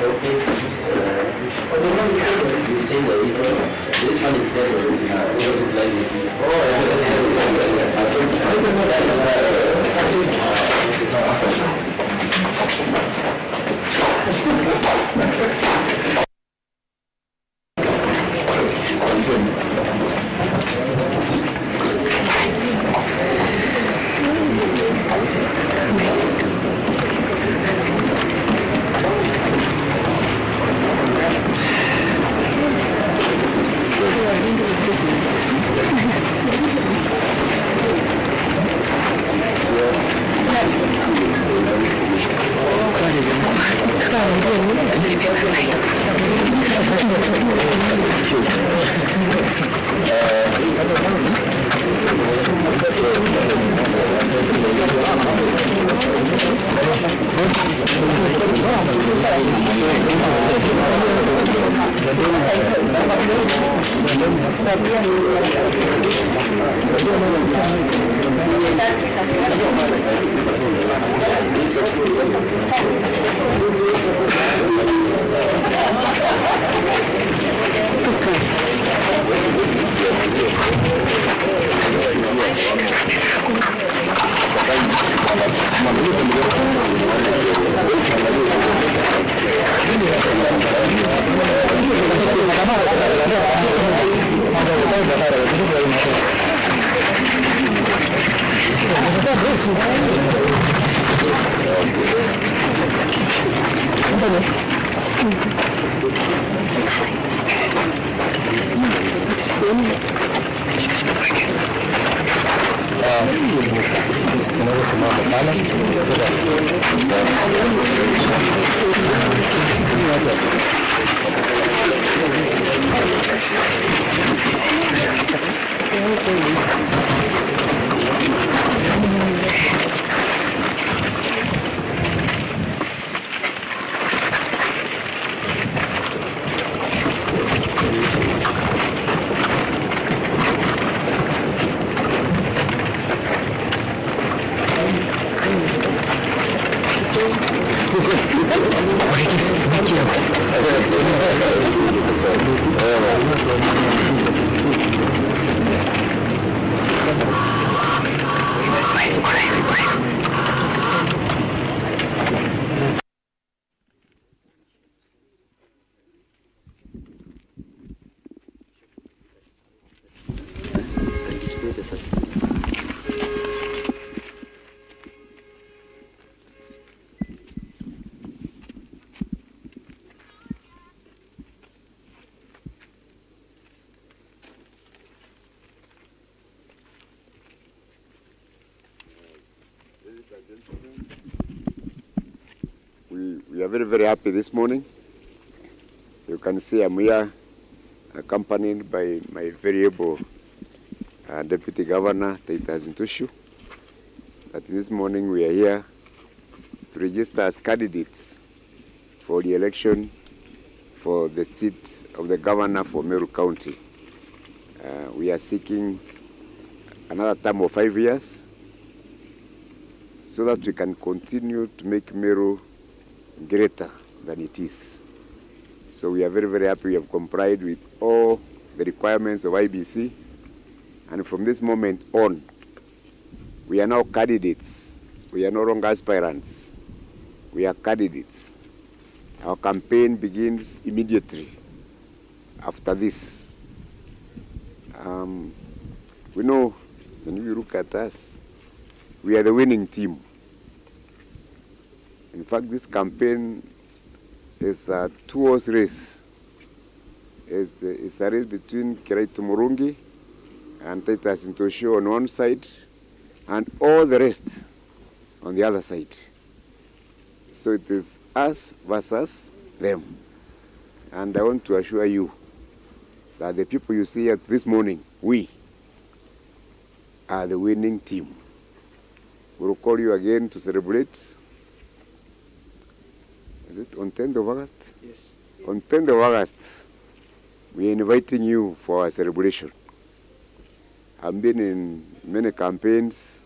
This one is there already now. What is like this? We are very, very happy this morning. You can see I'm here accompanied by my very able Deputy Governor, Taita Zintushu. That this morning we are here to register as candidates for the election for the seat of the governor for Meru County. We are seeking another term of 5 years so that we can continue to make Meru greater than it is. So we are very, very happy we have complied with all the requirements of Iebc, and from this moment on, we are now candidates. We are no longer aspirants. We are candidates. Our campaign begins immediately after this. We know when you look at us, we are the winning team. In fact, this campaign is a two-horse race. It's a race between Kiraitu and Taita Sintosho on one side, and all the rest on the other side. So it is us versus them. And I want to assure you that the people you see here this morning, we are the winning team. We will call you again to celebrate. Is it on 10th of August? Yes. On 10th of August, we are inviting you for a celebration. I've been in many campaigns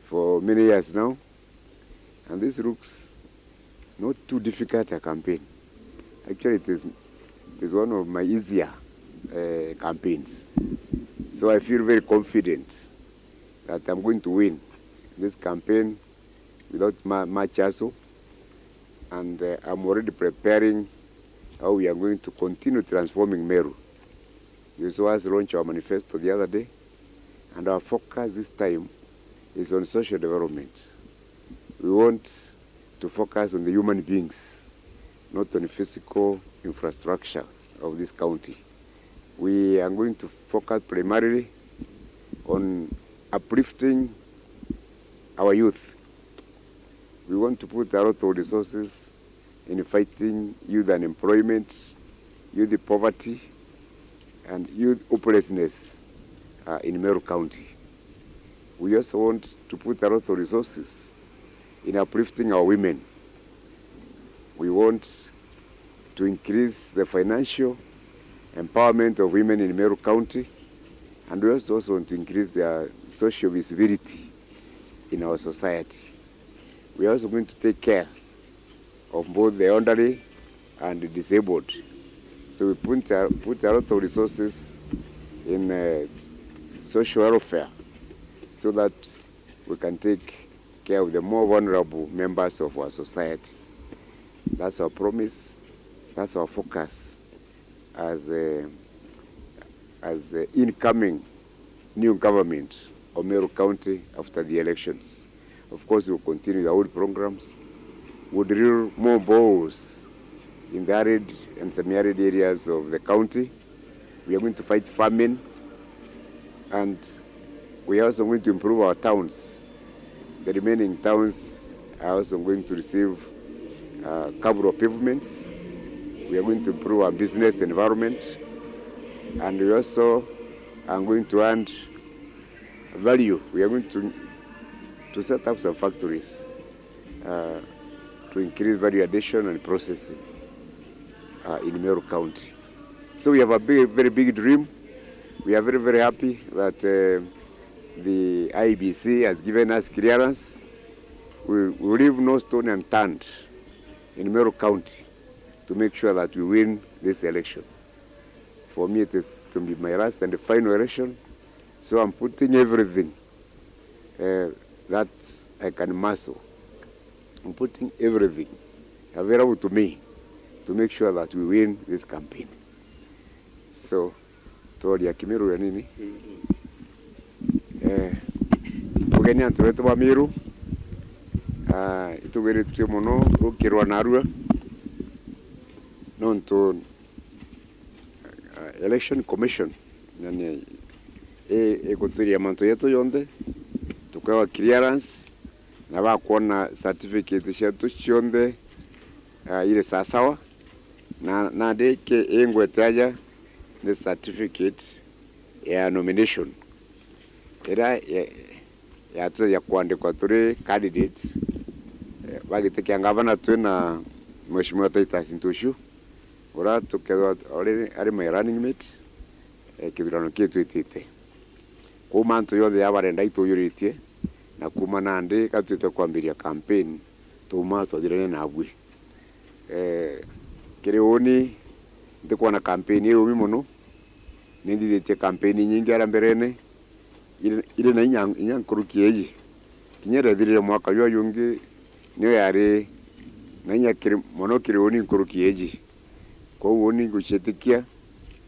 for many years now, and this looks not too difficult a campaign. Actually, it is one of my easier campaigns. So I feel very confident that I'm going to win this campaign without much hassle. And I'm already preparing how we are going to continue transforming Meru. You saw us launch our manifesto the other day, and our focus this time is on social development. We want to focus on the human beings, not on the physical infrastructure of this county. We are going to focus primarily on uplifting our youth. We want to put a lot of resources in fighting youth unemployment, youth poverty, and youth hopelessness in Meru County. We also want to put a lot of resources in uplifting our women. We want to increase the financial empowerment of women in Meru County, and we also want to increase their social visibility in our society. We are also going to take care of both the elderly and the disabled. So we put a lot of resources in social welfare so that we can take care of the more vulnerable members of our society. That's our promise. That's our focus as the incoming new government of Meru County after the elections. Of course, we will continue the old programs. We'll drill more boreholes in the arid and semi-arid areas of the county. We are going to fight famine, and we are also going to improve our towns. The remaining towns are also going to receive capital pavements. We are going to improve our business environment, and we also are going to add value. We are going to set up some factories to increase value addition and processing in Meru County. So we have a very big dream. We are very, very happy that the Iebc has given us clearance. We leave no stone unturned in Meru County to make sure that we win this election. For me, it is to be my last and the final election, so I'm putting everything that I can muscle. I'm putting everything available to me to make sure that we win this campaign. So, tori ya Kimiru ya nini? Ogeni antu wetu wa Miru, itugeritie muno rukirwa narua nonto election commission nani ekuturia manto yetu yonde tukawa clearance na bakuona certificate shetu chionde ile sasawa na deke engwetaja the certificate ya nomination era ya tu ya kuandikwa turi candidates bagitekia ngabana tu na mheshimiwa Taita Sintoshu ora tukewa ari my running mate kidurano kietu itite kuma ntu yothe yabarenda ituyuritie na kuma nandi katuite kwambiria campaign tuma twathirene na bwi kirioni ndikwa na campaign iyo muno nindithite campaign nyingi ara mberene ile na inya nkurukieji kinyere thirire mwaka yo yungi niyo yari na inya mono kirioni nkurukieji kwa uoni guchetikia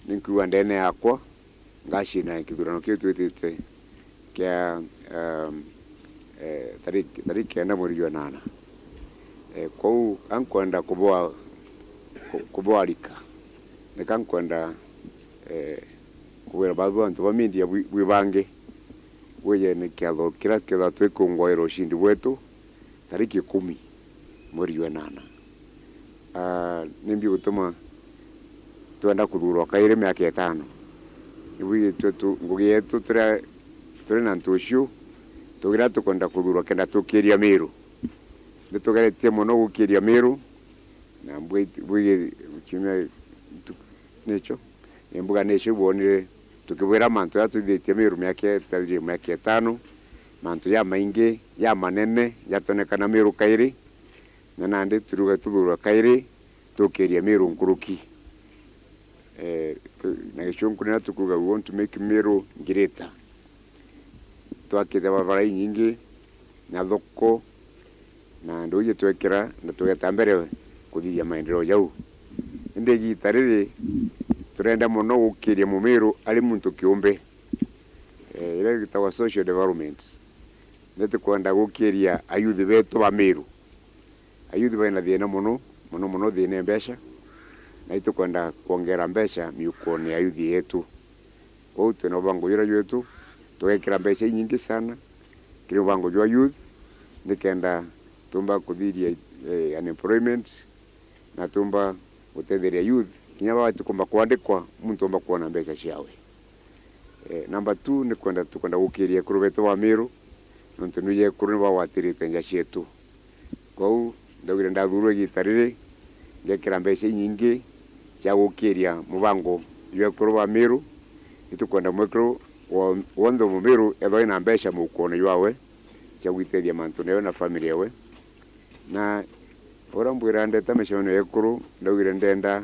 ninkuwa ndene yakwa ngashina kidurano kietu itite kia tariki enda mweri wa 8 kwa ankwenda kuboa rika nikankwenda kubera babu antu bamindia bwibange weye nikiatho kira kitha twikungwaira ushindi wetu tariki 10 mweri wa 8 nimbi gutuma twenda kuthurwa kaire miaka 5 iwi twetu ngugi yetu turi na ntushu tugira tukwenda kuthurwa kenda tukiria Meru nitugeretie muno gukiria Meru na mbwi kimya necho embuga necho bonire tukibwera mantu yatuthitie Meru miaka 5 mantu ya maingi ya manene yatonekana Meru kairi na nande turuga tudura kaire tokeria MERU nkuruki na gicunkurina tukuga we want to make MERU greater twakite barabara nyingi na thoko na ndoye twekera na tugeta mbere kuthia maendeleo jau inde gitariri turenda muno gukiria mu MERU ari muntu kiumbe ile gitawa social development netu kwenda gukiria ayuthi betu ba MERU ayuthi bena thina muno thina mbeca na itu kwenda kuongera mbeca miukoni ayuthi yetu kwa hiyo tuna bango yira yetu tuwekera mbeca nyingi sana kile bango jwa youth nikenda tumba kuthiria unemployment na tumba gutetheria youth nyaba watu kumba kuandikwa muntu omba kuona mbeca ciawe number 2 ni kwenda tukwenda gukiria kuru betu wa MERU nontu nuye kuru ba watirite nja cietu kwa hiyo ndagire ndathurwe gitarire ngekera mbeca nyingi cia gukiria mubango ywe kuru wa MERU itukwenda mwekero wondo mu MERU ethoi na mbeca mukono yawe cia gwiteria mantu nayo na family yawe na ora mbwira ndeta mecano yekuru ndagire ndenda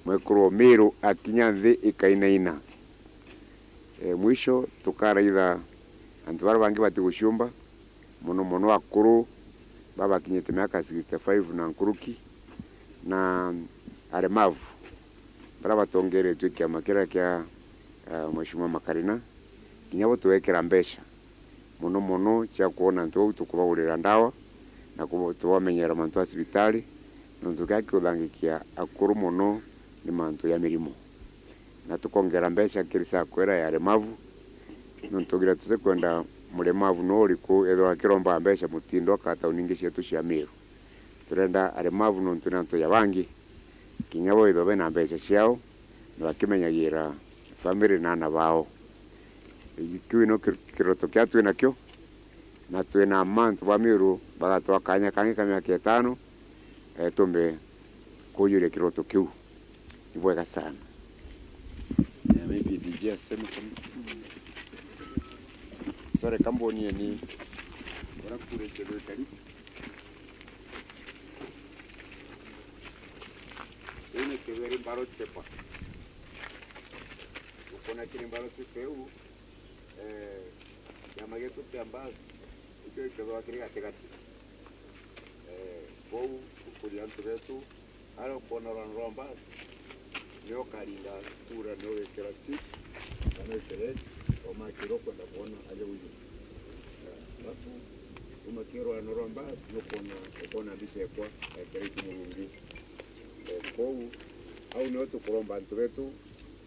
mwekuru MERU akinya thi ikainaina mwisho tukaraitha antu bara bangi bati guciumba muno akuru baba kinyete miaka 65 na nkuruki na aremavu bara batongere twikia makira kia mheshimiwa Makarina kinyabo tuwekera mbeca muno cia kuona ntu tukubagurira ndawa na kubamenyera mantu asibitali nontu gaki uthangikia akuru muno ni mantu ya mirimo na tukongera mbeca kirisa kwera ya aremavu nontu gira tutekwenda muremavu no uriku etho akiromba mbeca mutindo akata uningi cietu cia MERU turenda aremavu nontu nantu ya bangi kinyabo etho bena mbeca ciao na bakimenyagira family na ana bao ikiwino kiroto kia tuina kyo na tuina month wa MERU bagatwa kanya kangi kamya kietano tumbe kuyure kiroto kiu ibwega sana maybe DJ aseme sore kamboni ni bora kure chelo kali ene keveri baro chepa ukona kile baro chepeu ya mageto piambas iko kero akiri katikati bou kuriantu vetu aro kona rombas leo karinda pura no ekera chip na ekere o makiro kwenda kuona aje huyu basi umakiro anorombas no kona bishe kwa Kiraitu mungi kou au no tukuromba ntu vetu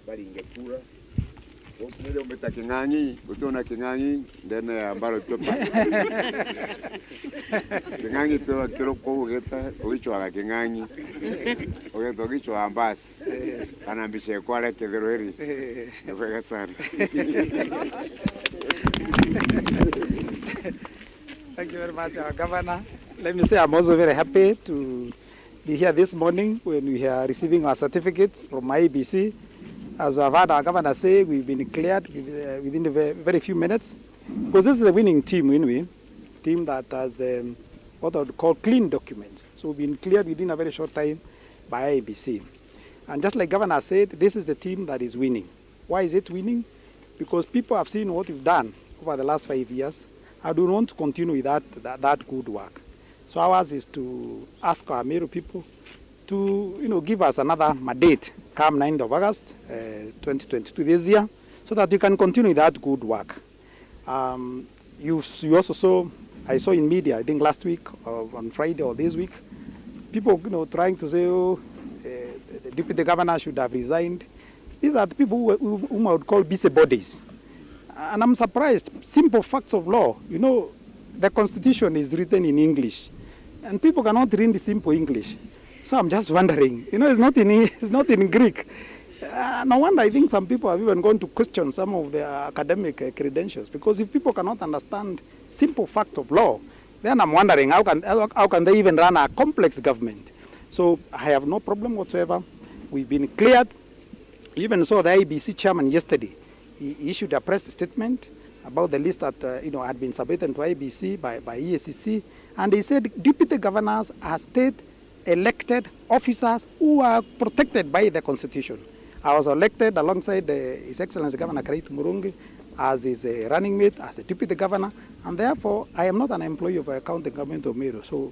bali ingekura nile umeta kingangi utona kingangi ndene ambalo topa kingangi to kiro ko geta uicho aga kingangi ogeto gicho ambas kana mbishe kwale kethero eri kwega sana. Thank you very much, our Governor. Let me say I'm also very happy to be here this morning when we are receiving our certificates from Iebc. As I've heard our Governor say, we've been cleared within a very few minutes. Because this is the winning team, team that has what I would call clean documents. So we've been cleared within a very short time by Iebc. And just like Governor said, this is the team that is winning. Why is it winning? Because people have seen what we've done over the last 5 years. I do want to continue with that good work. So ours is to ask our MERU people to give us another mandate come 9th of August 2022 this year, so that you can continue that good work. You also saw, I saw in media, I think last week or on Friday or this week, people trying to say, oh, the deputy governor should have resigned. These are the people whom I would call busybodies. And I'm surprised. Simple facts of law. The Constitution is written in English, and people cannot read the simple English. So I'm just wondering, it's not in Greek. No wonder I think some people have even gone to question some of their academic credentials, because if people cannot understand simple fact of law, then I'm wondering how can they even run a complex government. So I have no problem whatsoever. We've been cleared. You even saw the Iebc chairman yesterday. He issued a press statement about the list that had been submitted to Iebc by EACC, And he said deputy governors are state-elected officers who are protected by the Constitution. I was elected alongside His Excellency Governor Kiraitu as his running mate, as the deputy governor, and therefore I am not an employee of a county government of MERU. So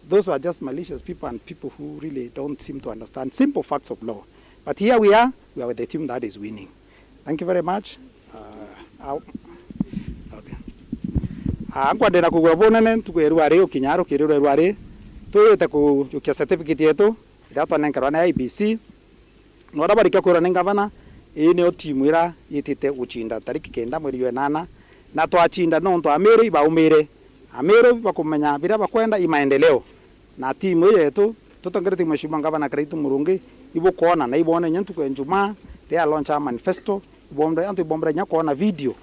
those were just malicious people and people who really don't seem to understand simple facts of law. But here we are with the team that is winning. Thank you very much. Kwandena kugura bonene tukweruare ukinyaro kiruruare tuyete ku yukia certificate yetu iratwa nenkerwa na Iebc nora barika kura nengabana ine otimu ira yitite guchinda tariki 9 mweri wa 8 na twachinda nonto amero ibaumire amero bakumenya bira bakwenda imaendeleo na timu yetu tutongerete mheshimiwa ngabana Kiraitu Murungi ibukona na ibone nyentu kwa njuma ya launch a manifesto ibombre nya kuona video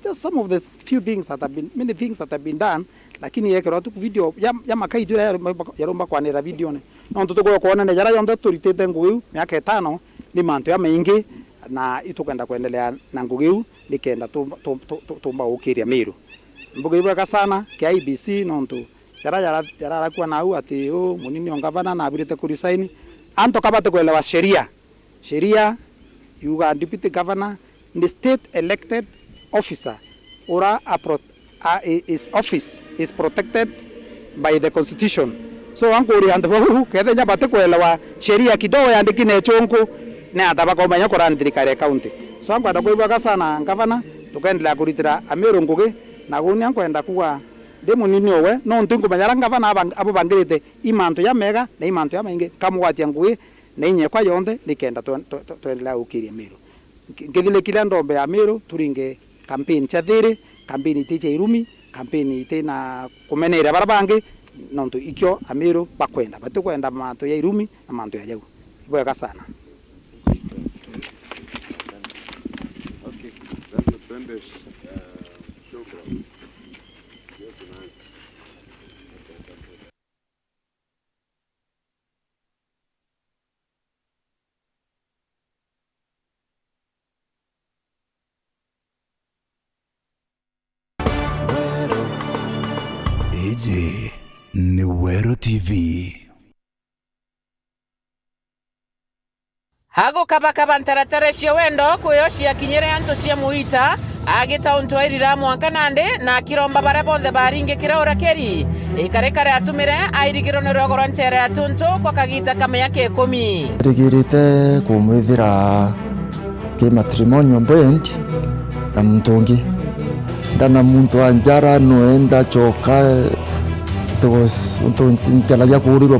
just some of the few things that have been, many things that have been done, lakini yekero tu video ya makaidu ya romba kwa nera video ne no tutuko kuona ne jara yonda turitete nguyu miaka 5 ni manto ya maingi na itukenda kuendelea na nguyu nikenda tumba ukiria Meru mbuga ibaka sana kia Iebc nontu jara kwa nau ati munini ongabana na abirite kurisaini anto kabate kuelewa sheria you are deputy governor. The state-elected officer or his office is protected by the Constitution. So anguri andu kede nyabate kuelewa sheria kidogo yandikine chonko na atabako manya korani thirikari county. So angwenda kuibaga sana ngavana tukaendelea kuritira Ameru ngugi na guni ankwenda kuwa demo nini owe no ntingu manyara ngavana abo bangirite imanto ya mega na imanto ya maingi kamugwatia ngugi na inye kwa yonde nikenda tuendelea ukiria Meru. Ngethile kila ndombe ya Meru turinge campaign chathiri campaign ite irumi campaign ite na kumenera barabange nontu ikyo Ameru bakwenda batukwenda manto ya irumi na manto ya jau ibwega sana. Okay, sasa twende shukrani. Eje ni Wero TV. Hago kabakaba ntaratara cia wendo kuyoshia kinyere anto cia muita agita untu airira mwankanande na kiromba bare bonthe baringe kiraura keri ikarekare atumire airigiro ne rogoro nchere atuntu kwa kagita kama yake 10 rigirite kumwithira ke matrimonio bond na mtungi ndana muntu anjara noenda choka tos untu nkela ya kurirwa